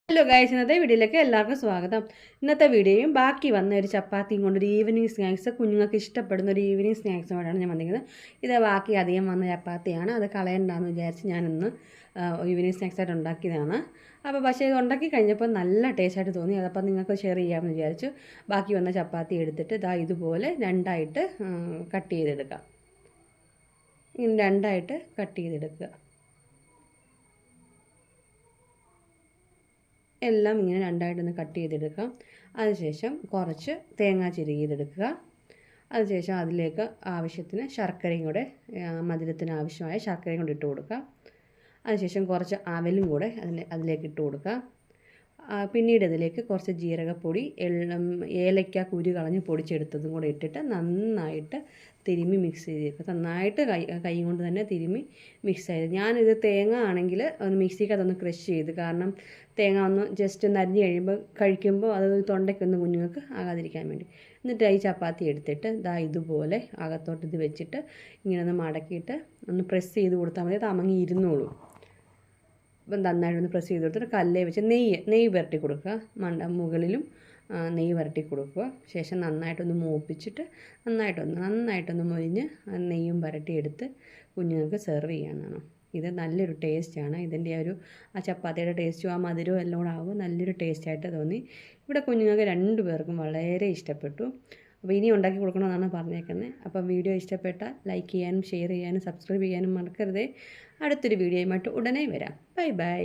Hello guys, ഇന്നത്തെ വീഡിയോയിലേക്ക് എല്ലാവർക്കും സ്വാഗതം. ഇന്നത്തെ വീഡിയോയും ബാക്കി വന്ന ഒരു ചപ്പാത്തിയും കൊണ്ടൊരു ഈവനിങ് സ്നാക്സ്, കുഞ്ഞുങ്ങൾക്ക് ഇഷ്ടപ്പെടുന്ന ഒരു ഈവനിങ് സ്നാക്സുമായിട്ടാണ് ഞാൻ വന്നിരിക്കുന്നത്. ഇത് ബാക്കി അധികം വന്ന ചപ്പാത്തിയാണ്, അത് കളയണ്ടെന്ന് വിചാരിച്ച് ഞാനിന്ന് ഈവനിങ് സ്നാക്സായിട്ട് ഉണ്ടാക്കിയതാണ്. അപ്പോൾ പക്ഷേ ഇത് ഉണ്ടാക്കി കഴിഞ്ഞപ്പോൾ നല്ല ടേസ്റ്റായിട്ട് തോന്നി. അതപ്പോൾ നിങ്ങൾക്ക് ഷെയർ ചെയ്യാമെന്ന് വിചാരിച്ചു. ബാക്കി വന്ന ചപ്പാത്തി എടുത്തിട്ട് ഇതുപോലെ രണ്ടായിട്ട് കട്ട് ചെയ്തെടുക്കാം. ഇങ്ങനെ രണ്ടായിട്ട് കട്ട് ചെയ്തെടുക്കുക. എല്ലാം ഇങ്ങനെ രണ്ടായിട്ടൊന്ന് കട്ട് ചെയ്തെടുക്കാം. അതിനുശേഷം കുറച്ച് തേങ്ങ ചിരകിയതെടുക്കുക. അതിനുശേഷം അതിലേക്ക് ആവശ്യത്തിന് ശർക്കരയും കൂടെ, മധുരത്തിന് ആവശ്യമായ ശർക്കരയും കൂടെ ഇട്ട് കൊടുക്കുക. അതിനുശേഷം കുറച്ച് അവലും കൂടെ അതിലേക്ക് ഇട്ട് കൊടുക്കുക. പിന്നീട് ഇതിലേക്ക് കുറച്ച് ജീരകപ്പൊടി, ഏലക്ക കുരു കളഞ്ഞ് പൊടിച്ചെടുത്തതും കൂടെ ഇട്ടിട്ട് നന്നായിട്ട് തിരുമ്മി മിക്സ് ചെയ്തേക്കുക. നന്നായിട്ട് കൈ കൊണ്ട് തന്നെ തിരുമ്മി മിക്സ് ചെയ്ത്, ഞാനിത് തേങ്ങ ആണെങ്കിൽ ഒന്ന് മിക്സിക്കകത്തൊന്ന് ക്രഷ് ചെയ്ത്, കാരണം തേങ്ങ ഒന്ന് ജസ്റ്റ് ഒന്ന് അരിഞ്ഞ് കഴിക്കുമ്പോൾ അത് തൊണ്ടയ്ക്കൊന്ന് കുഞ്ഞുങ്ങൾക്ക് ആകാതിരിക്കാൻ വേണ്ടി. എന്നിട്ട് ഈ ചപ്പാത്തി എടുത്തിട്ട് ഇതുപോലെ അകത്തോട്ട് ഇത് വെച്ചിട്ട് ഇങ്ങനെ ഒന്ന് മടക്കിയിട്ട് ഒന്ന് പ്രസ് ചെയ്ത് കൊടുത്താൽ മതി. അത് അമങ്ങി ഇരുന്നോളൂ. അപ്പം നന്നായിട്ടൊന്ന് പ്രസ് ചെയ്ത് കൊടുത്തിട്ട് കല്ലേ വെച്ച് നെയ്യ് പുരട്ടി കൊടുക്കുക. മുകളിലും നെയ്യ് പുരട്ടി കൊടുക്കുക. ശേഷം നന്നായിട്ടൊന്ന് മൂപ്പിച്ചിട്ട് നന്നായിട്ടൊന്ന് മൊരിഞ്ഞ് നെയ്യും പുരട്ടി എടുത്ത് കുഞ്ഞുങ്ങൾക്ക് സെർവ് ചെയ്യാനാണ്. ഇത് നല്ലൊരു ടേസ്റ്റാണ്. ഇതിൻ്റെ ആ ചപ്പാത്തിയുടെ ടേസ്റ്റും ആ മധുരവും എല്ലാം കൂടെ ആകുമ്പോൾ നല്ലൊരു ടേസ്റ്റായിട്ട് തോന്നി. ഇവിടെ കുഞ്ഞുങ്ങൾക്ക് 2 പേർക്കും വളരെ ഇഷ്ടപ്പെട്ടു. അപ്പോൾ ഇനി ഉണ്ടാക്കി കൊടുക്കണമെന്നാണ് പറഞ്ഞേക്കുന്നത്. അപ്പം വീഡിയോ ഇഷ്ടപ്പെട്ടാൽ ലൈക്ക് ചെയ്യാനും ഷെയർ ചെയ്യാനും സബ്സ്ക്രൈബ് ചെയ്യാനും മറക്കരുതേ. അടുത്തൊരു വീഡിയോയുമായിട്ട് ഉടനെ വരാം. Bye bye.